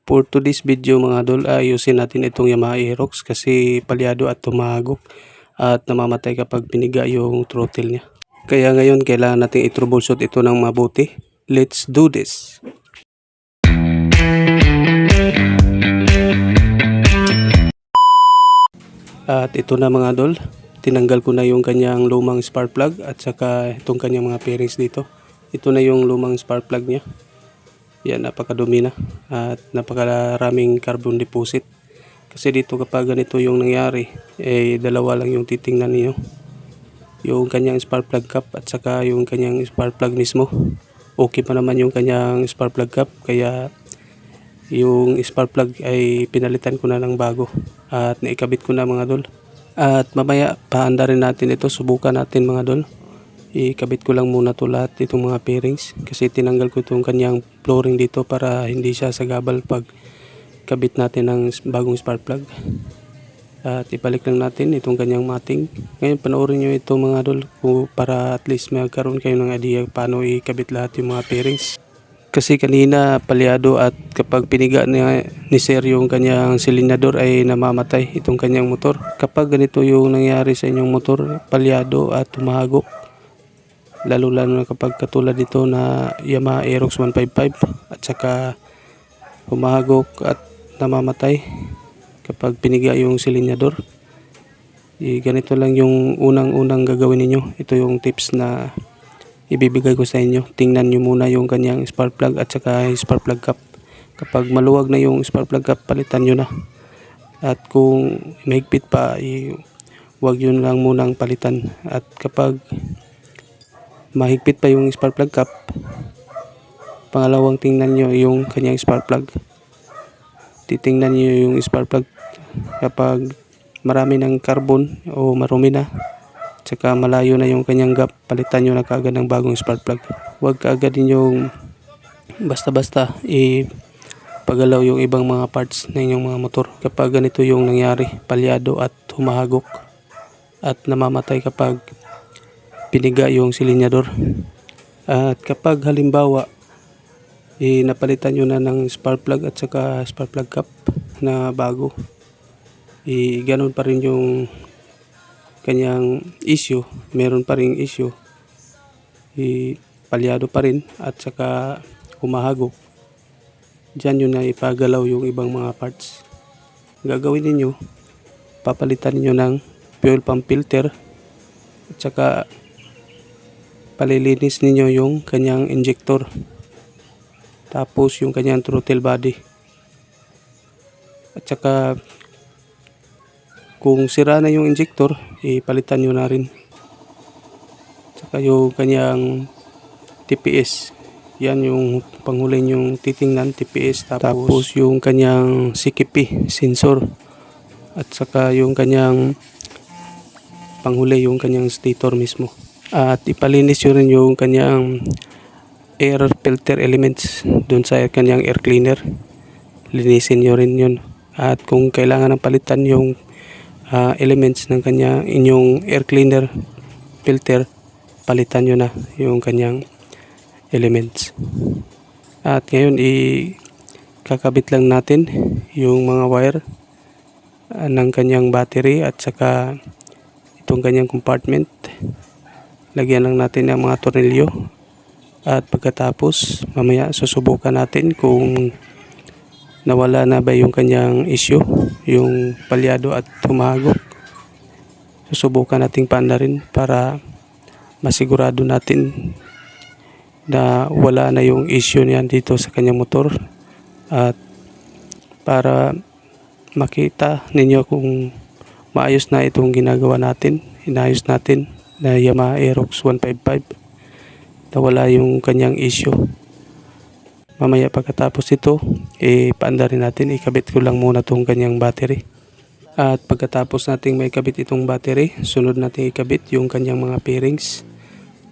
For today's video mga idol, ayusin natin itong Yamaha Aerox kasi palyado at tumagok at namamatay kapag piniga yung throttle niya. Kaya ngayon kailangan natin i-troubleshoot ito ng mabuti. Let's do this! At ito na mga idol, tinanggal ko na yung kanyang lumang spark plug at saka itong kanyang mga pairings dito. Ito na yung lumang spark plug niya. Yan, napakadumi na at napakaraming carbon deposit. Kasi dito kapag ganito yung nangyari, dalawa lang yung titingnan niyo. Yung kanyang spark plug cap at saka yung kanyang spark plug mismo. Okay pa naman yung kanyang spark plug cap, kaya yung spark plug ay pinalitan ko na ng bago at naikabit ko na mga dol. At mamaya paanda rin natin ito, subukan natin mga dol. Ikabit ko lang muna to lahat itong mga pairings kasi tinanggal ko itong kanyang flooring dito para hindi siya sagabal pag kabit natin ng bagong spark plug. At ibalik lang natin itong kanyang mating. Ngayon panoorin nyo ito mga dol para at least magkaroon kayo ng idea paano ikabit lahat yung mga pairings. Kasi kanina palyado at kapag piniga ni sir yung kanyang silindador ay namamatay itong kanyang motor. Kapag ganito yung nangyari sa inyong motor, palyado at tumahagok, lalo na kapag katulad dito na Yamaha Aerox 155 at saka humahagok at namamatay kapag piniga yung silindador. Ganito lang yung unang gagawin ninyo. Ito yung tips na ibibigay ko sa inyo. Tingnan nyo muna yung kanyang spark plug at saka spark plug cap. Kapag maluwag na yung spark plug cap, palitan nyo na. At kung mahigpit pa, huwag yun lang munang palitan. At kapag mahigpit pa yung spark plug cap, pangalawang tingnan nyo yung kanyang spark plug. Titingnan nyo yung spark plug kapag marami ng carbon o marumi na, tsaka malayo na yung kanyang gap, palitan nyo na kaagad ng bagong spark plug. Huwag kaagad yung basta-basta ipagalaw yung ibang mga parts ng inyong mga motor. Kapag ganito yung nangyari, palyado at humahagok at namamatay kapag piniga yung silindador. At kapag halimbawa napalitan nyo na ng spark plug at saka spark plug cap na bago, ganun pa rin yung kanyang issue, meron pa rin issue, palyado pa rin at saka humahagok, dyan yun na ipagalaw yung ibang mga parts. Gagawin niyo, papalitan niyo ng fuel pump filter at saka palilinis ninyo yung kanyang injector, tapos yung kanyang throttle body, at saka kung sira na yung injector, palitan nyo na rin. At saka yung kanyang TPS, yan yung panghuli yung titingnan, TPS, tapos yung kanyang CKP sensor, at saka yung kanyang panghuli yung kanyang stator mismo. At ipalinis nyo rin yung kanyang air filter elements dun sa kanyang air cleaner. Linisin nyo rin yun. At kung kailangan ng palitan yung elements ng inyong air cleaner filter, palitan nyo na yung kanyang elements. At ngayon kakabit lang natin yung mga wire ng kanyang battery at saka itong kanyang compartment. Lagyan lang natin ng mga tornilyo at pagkatapos mamaya susubukan natin kung nawala na ba yung kanyang issue, yung palyado at humahagok. Susubukan nating paanda rin para masigurado natin na wala na yung issue niyan dito sa kanyang motor, at para makita ninyo kung maayos na itong ginagawa natin, inayos natin na Yamaha Aerox 155, na wala yung kanyang issue. Mamaya pagkatapos ito, paanda rin natin, ikabit ko lang muna itong kanyang battery. At pagkatapos nating may kabit itong battery, sunod natin ikabit yung kanyang mga pairings.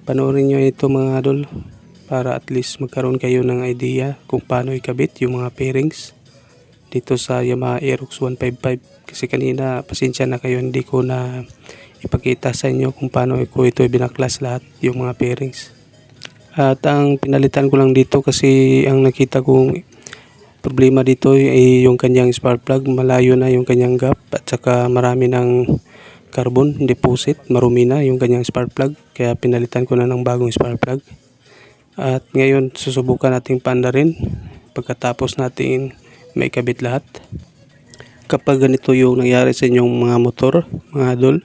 Panoorin nyo ito mga idol para at least magkaroon kayo ng idea kung paano ikabit yung mga pairings dito sa Yamaha Aerox 155. Kasi kanina pasensya na kayo, hindi ko na ipakita sa inyo kung paano ko ito binaklas lahat yung mga pairings. At ang pinalitan ko lang dito kasi ang nakita kong problema dito ay yung kanyang spark plug, malayo na yung kanyang gap at saka marami ng carbon deposit, marumi na yung kanyang spark plug, kaya pinalitan ko na ng bagong spark plug. At ngayon susubukan nating paandarin pagkatapos nating may kabit lahat. Kapag ganito yung nangyari sa inyong mga motor, mga idol,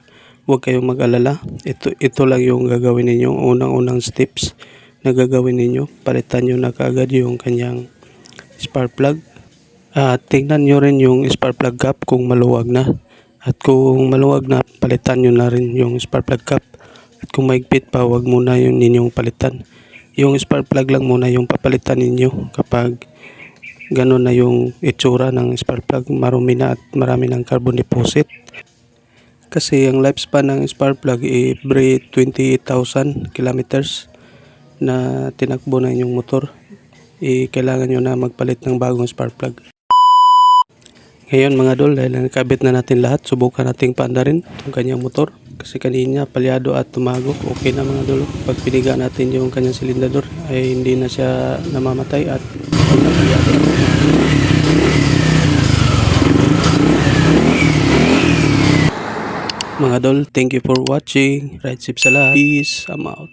huwag kayong mag-alala. Ito lang yung gagawin ninyo, unang-unang steps na gagawin ninyo. Palitan nyo na kaagad yung kanyang spark plug. Tingnan nyo rin yung spark plug cap kung maluwag na. At kung maluwag na, palitan nyo na rin yung spark plug cap. At kung maigpit pa, huwag muna yung ninyong palitan. Yung spark plug lang muna yung papalitan ninyo kapag ganun na yung itsura ng spark plug, marumi na at marami ng carbon deposit. Kasi ang lifespan ng spark plug every 28,000 kilometers na tinakbo na inyong motor, kailangan nyo na magpalit ng bagong spark plug. Ngayon mga idol, dahil nakabit na natin lahat, subukan nating paandarin itong kanyang motor. Kasi kanina palyado at tumagok, okay na mga idol. Pag piniga natin yung kanyang silindador ay hindi na siya namamatay at hindi na palyado. Mga idol, thank you for watching. Ride safe sa lahat. Peace. I'm out.